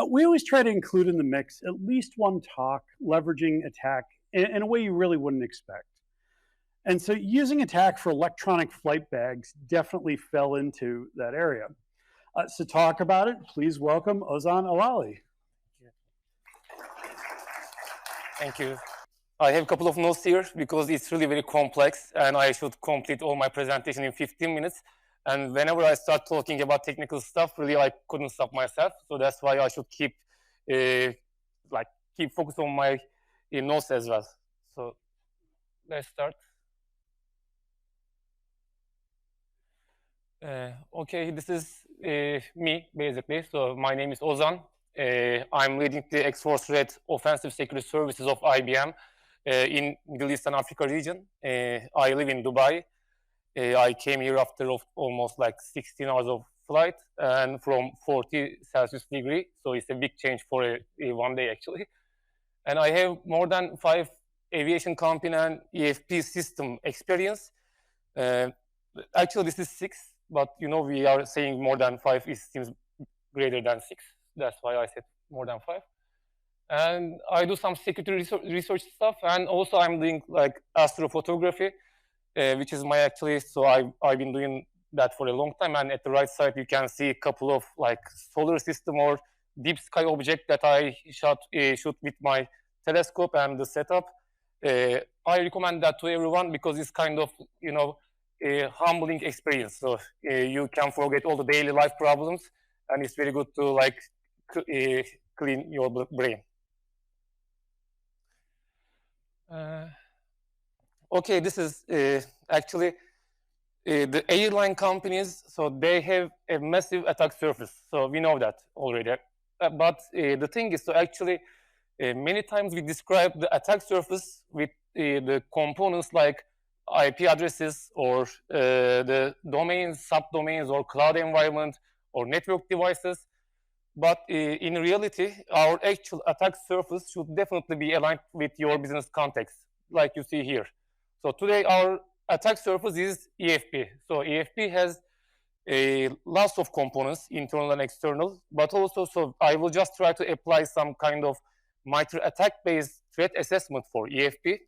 We always try to include in the mix at least one talk leveraging ATT&CK in a way you really wouldn't expect. And so using ATT&CK for electronic flight bags definitely fell into that area. So talk about it, please welcome Ozan Alali. Thank you. I have a couple of notes here because it's really very complex and I should complete all my presentation in 15 minutes. And whenever I start talking about technical stuff, really I couldn't stop myself. So that's why I should keep focused on my notes as well. So let's start. Okay, this is me basically. So my name is Ozan. I'm leading the X-Force Red Offensive Security Services of IBM in Middle East and Africa region. I live in Dubai. I came here after almost like 16 hours of flight and from 40 Celsius degree. So it's a big change for one day actually. And I have more than 5 aviation company and EFP system experience. Actually, this is 6, but you know we are saying more than 5 is seems greater than 6. That's why I said more than 5. And I do some security research stuff, and also I'm doing like astrophotography, which is my actually. So I've been doing that for a long time. And at the right side, you can see a couple of like solar system or deep sky object that I shoot with my telescope and the setup. I recommend that to everyone because it's kind of a humbling experience. So you can forget all the daily life problems, and it's very good to like clean your brain. Okay, this is actually the airline companies. So they have a massive attack surface. So we know that already. But the thing is, so actually, many times we describe the attack surface with the components like IP addresses or the domains, subdomains, or cloud environment, or network devices. But in reality, our actual attack surface should definitely be aligned with your business context, like you see here. So today, our attack surface is EFP. So EFP has lots of components, internal and external, but also, so I will just try to apply some kind of MITRE ATT&CK-based threat assessment for EFP.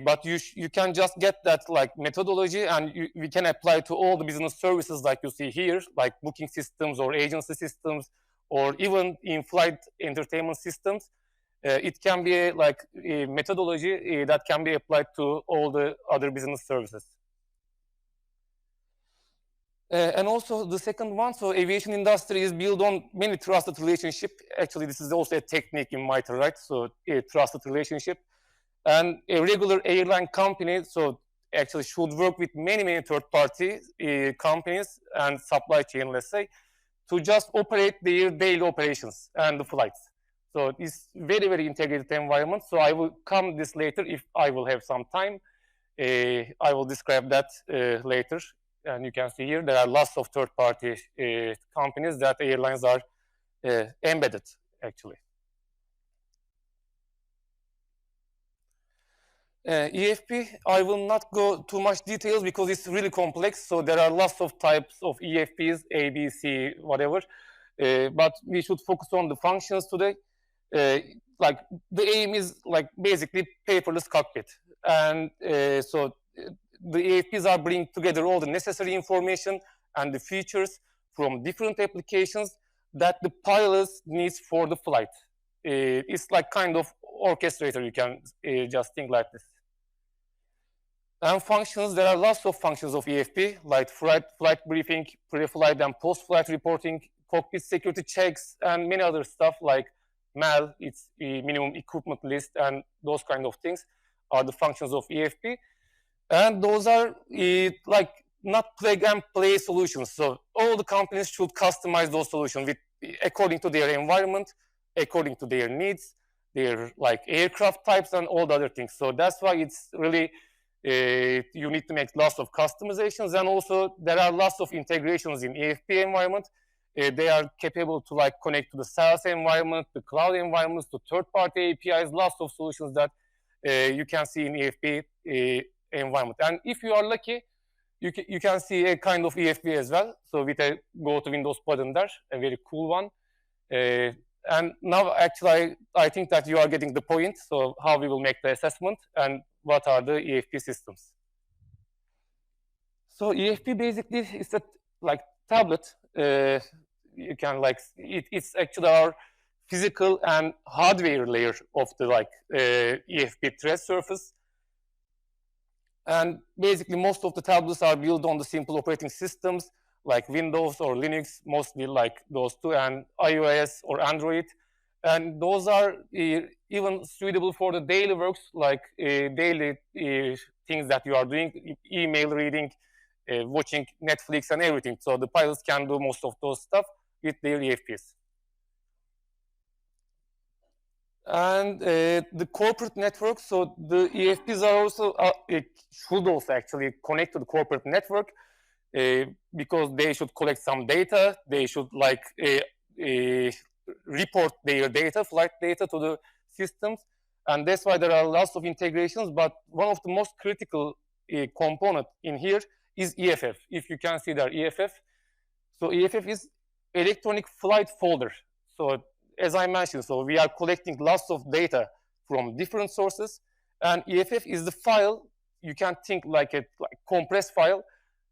But you can just get that like methodology and we can apply to all the business services like you see here, like booking systems or agency systems, or even in-flight entertainment systems. It can be a methodology that can be applied to all the other business services. And also the second one, so aviation industry is built on many trusted relationship. Actually, this is also a technique in MITRE, right? So a trusted relationship. And a regular airline company, so actually should work with many third-party companies and supply chain, let's say, to just operate their daily operations and the flights. So it's very integrated environment. So I will come this later if I will have some time. I will describe that later. And you can see here there are lots of third-party companies that airlines are embedded, actually. EFP, I will not go too much details because it's really complex. So there are lots of types of EFPs, A, B, C, whatever. But we should focus on the functions today. Like the aim is like basically paperless cockpit. And so the EFPs are bringing together all the necessary information and the features from different applications that the pilots needs for the flight. It's like kind of orchestrator, you can just think like this. And functions, there are lots of functions of EFP, like flight briefing, pre-flight and post-flight reporting, cockpit security checks, and many other stuff like MAL, its minimum equipment list, and those kind of things are the functions of EFP. And those are like not plug and play solutions. So all the companies should customize those solutions according to their environment, according to their needs, their like aircraft types and all the other things. So that's why it's really, you need to make lots of customizations, and also there are lots of integrations in EFP environment. They are capable to like connect to the SaaS environment, the cloud environments, to third-party APIs, lots of solutions that you can see in EFP environment. And if you are lucky, you can see a kind of EFP as well. So with a go to Windows button there, a very cool one. And now, actually, I think that you are getting the point. So how we will make the assessment and what are the EFP systems. So EFP basically is a like tablet. You can like it's actually our physical and hardware layer of the EFP thread surface. And basically, most of the tablets are built on the simple operating systems like Windows or Linux, mostly like those two, and iOS or Android. And those are even suitable for the daily works, like daily things that you are doing, email reading, watching Netflix and everything. So the pilots can do most of those stuff with their EFPs. And the corporate network, so the EFPs are also, should also actually connect to the corporate network because they should collect some data. They should report their data, flight data to the systems. And that's why there are lots of integrations, but one of the most critical component in here is EFF. If you can see there, EFF. So EFF is electronic flight folder. So as I mentioned, so we are collecting lots of data from different sources, and EFF is the file. You can think like a compressed file.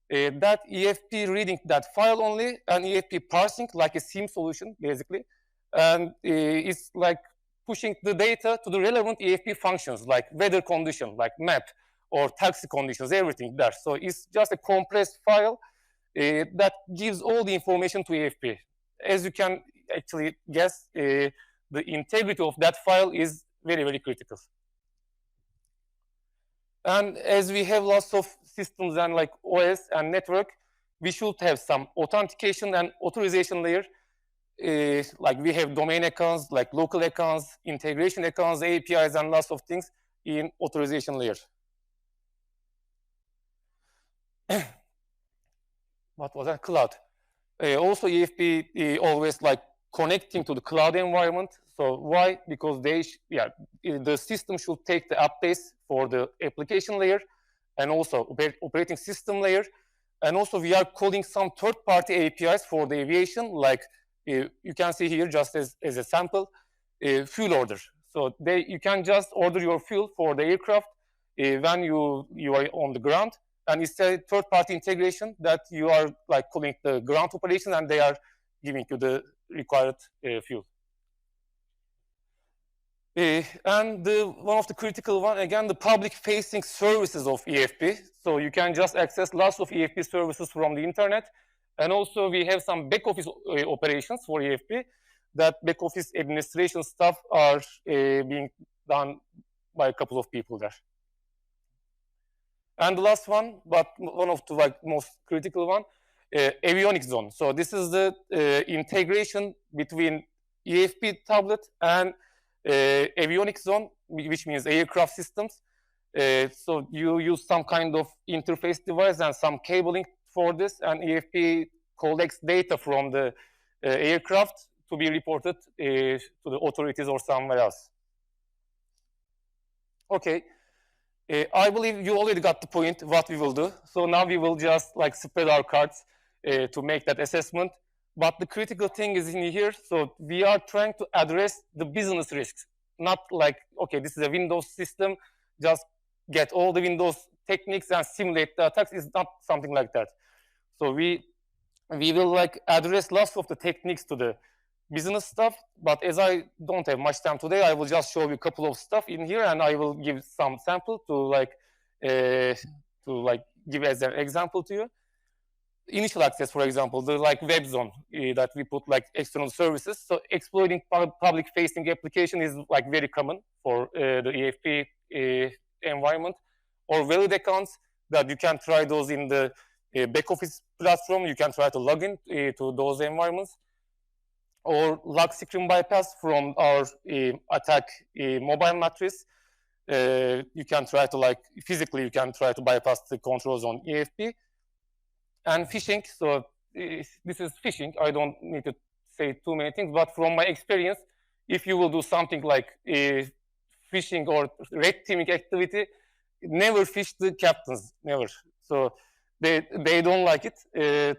That EFP reading that file only, and EFP parsing like a SIM solution, basically. And it's like pushing the data to the relevant EFP functions, like weather condition, like map, or taxi conditions, everything there. So it's just a compressed file that gives all the information to EFP. As you can actually guess, the integrity of that file is very, very critical. And as we have lots of systems and like OS and network, we should have some authentication and authorization layer. Like we have domain accounts, like local accounts, integration accounts, APIs, and lots of things in authorization layer. What was that? Cloud. Also, EFP always like connecting to the cloud environment. So why? Because the system should take the updates for the application layer and also operating system layer. And also we are calling some third-party APIs for the aviation, like you can see here just as a sample, fuel order. So you can just order your fuel for the aircraft when you are on the ground. And it's a third-party integration that you are like calling the ground operation, and they are giving you the required fuel. And one of the critical one, again, the public-facing services of EFP. So you can just access lots of EFP services from the internet. And also we have some back-office operations for EFP. That back-office administration stuff are being done by a couple of people there. And the last one, but one of the most critical one, avionics zone. So this is the integration between EFP tablet and avionics zone, which means aircraft systems. So you use some kind of interface device and some cabling for this, and EFP collects data from the aircraft to be reported to the authorities or somewhere else. Okay. I believe you already got the point what we will do. So now we will just like spread our cards to make that assessment. But the critical thing is in here. So we are trying to address the business risks. Not like, okay, this is a Windows system, just get all the Windows techniques and simulate the attacks. It's not something like that. So we will like address lots of the techniques to the business stuff, but as I don't have much time today, I will just show you a couple of stuff in here, and I will give some sample to give as an example to you. Initial access, for example, the web zone that we put like external services. So exploiting public-facing application is like very common for the EFP environment, or valid accounts that you can try those in the back office platform. You can try to log in to those environments. Or lock screen bypass from our attack mobile matrix. You can try to physically you can try to bypass the controls on EFP. And phishing, so this is phishing. I don't need to say too many things, but from my experience, if you will do something like phishing or red teaming activity, never phish the captains, never. So they don't like it.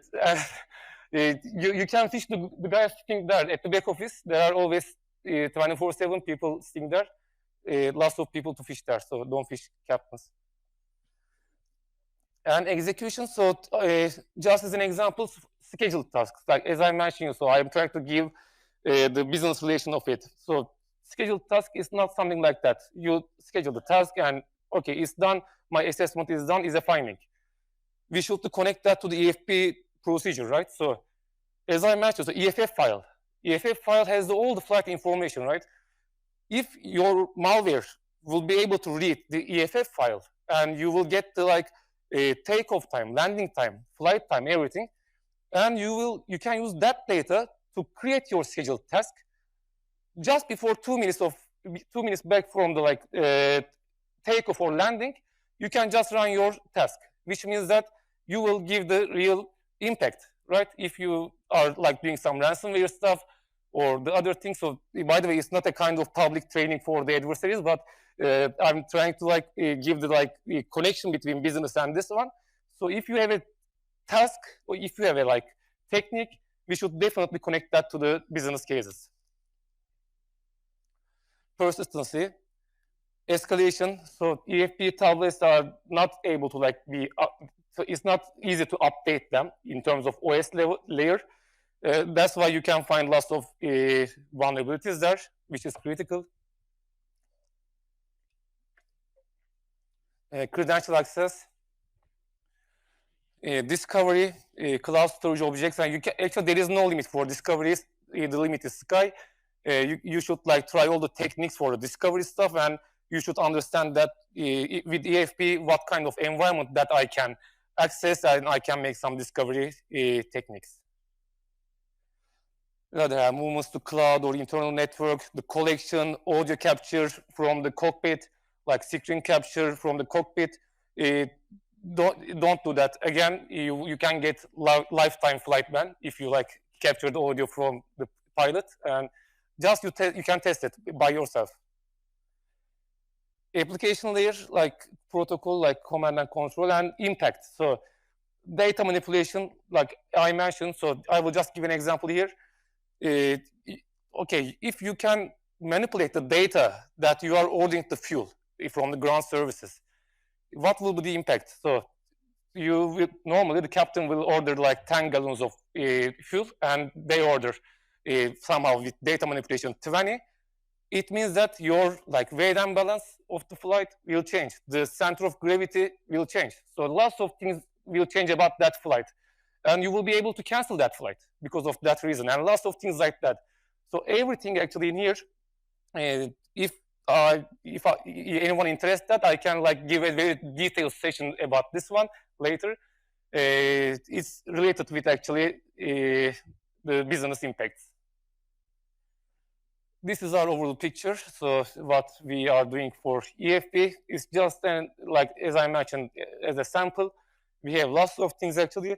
You can fish the guys sitting there at the back office. There are always 24/7 people sitting there. Lots of people to fish there, so don't fish captains. And execution, so just as an example, scheduled tasks, like as I mentioned, so I'm trying to give the business relation of it. So scheduled task is not something like that. You schedule the task and okay, it's done, my assessment is done, is a finding. We should connect that to the EFP procedure, right? So as I mentioned, the EFF file has all the flight information, right? If your malware will be able to read the EFF file and you will get the takeoff time, landing time, flight time, everything, and you can use that data to create your scheduled task just before 2 minutes back from the takeoff or landing. You can just run your task, which means that you will give the real impact, right? If you are doing some ransomware stuff or the other things. So by the way, it's not a kind of public training for the adversaries, but I'm trying to give the connection between business and this one. So if you have a task or if you have a technique, we should definitely connect that to the business cases. Persistency, escalation. So EFP tablets are not able to so it's not easy to update them in terms of OS layer. That's why you can find lots of vulnerabilities there, which is critical. Credential access, discovery, cloud storage objects, and actually there is no limit for discoveries. The limit is sky. You should try all the techniques for the discovery stuff, and you should understand that with EFP what kind of environment that I can access, and I can make some discovery techniques. There are movements to cloud or internal network, the collection, audio capture from the cockpit, like screen capture from the cockpit. Don't do that. Again, you can get lifetime flight ban if you capture the audio from the pilot, and just you can test it by yourself. Application layer, like protocol, like command and control, and impact. So data manipulation, like I mentioned, so I will just give an example here. Okay, if you can manipulate the data that you are ordering the fuel from the ground services, what will be the impact? So normally the captain will order 10 gallons of fuel, and they order somehow with data manipulation 20. It means that your weight and balance of the flight will change. The center of gravity will change. So lots of things will change about that flight. And you will be able to cancel that flight because of that reason, and lots of things like that. So everything actually in here, if anyone interested, I can give a very detailed session about this one later. It's related with actually the business impacts. This is our overall picture. So what we are doing for EFP is just as I mentioned, as a sample. We have lots of things actually.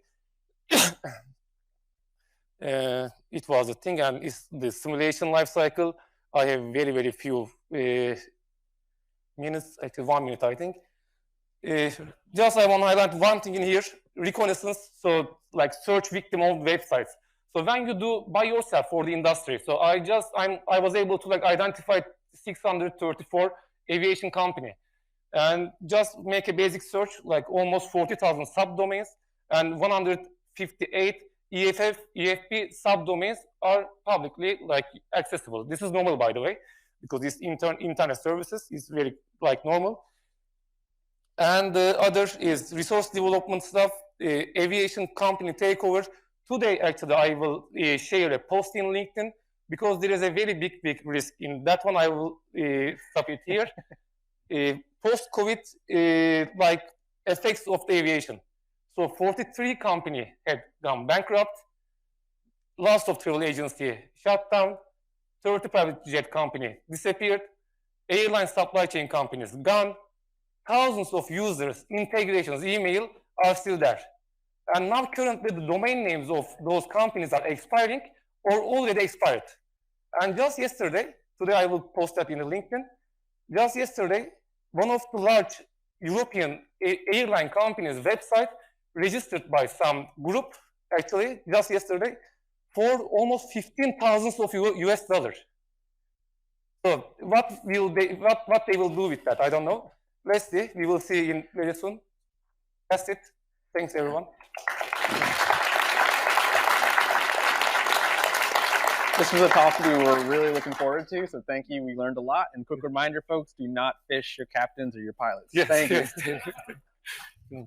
It was a thing, and it's the simulation life cycle. I have very, very few minutes, actually 1 minute, I think. Just I want to highlight one thing in here, reconnaissance, so search victim of websites. So when you do by yourself for the industry, so I was able to identify 634 aviation company, and just make a basic search, almost 40,000 subdomains, and 158 EFP subdomains are publicly accessible. This is normal, by the way, because this internet services is very normal. And the other is resource development stuff, aviation company takeover. Today, actually, I will share a post in LinkedIn because there is a very big risk in that one. I will stop it here. Post-COVID, effects of the aviation. So 43 companies had gone bankrupt, lots of travel agency shut down, 30 private jet company disappeared, airline supply chain companies gone, thousands of users, integrations, email are still there. And now currently the domain names of those companies are expiring or already expired. And just yesterday, today I will post that in the LinkedIn, just yesterday, one of the large European airline companies' website registered by some group actually, just yesterday, for almost 15,000 of US dollars. So what they will do with that, I don't know. Let's see. We will see in very soon. That's it. Thanks, everyone. This was a talk we were really looking forward to, so thank you. We learned a lot. And quick reminder, folks, do not fish your captains or your pilots. Yes, Thank you. yes.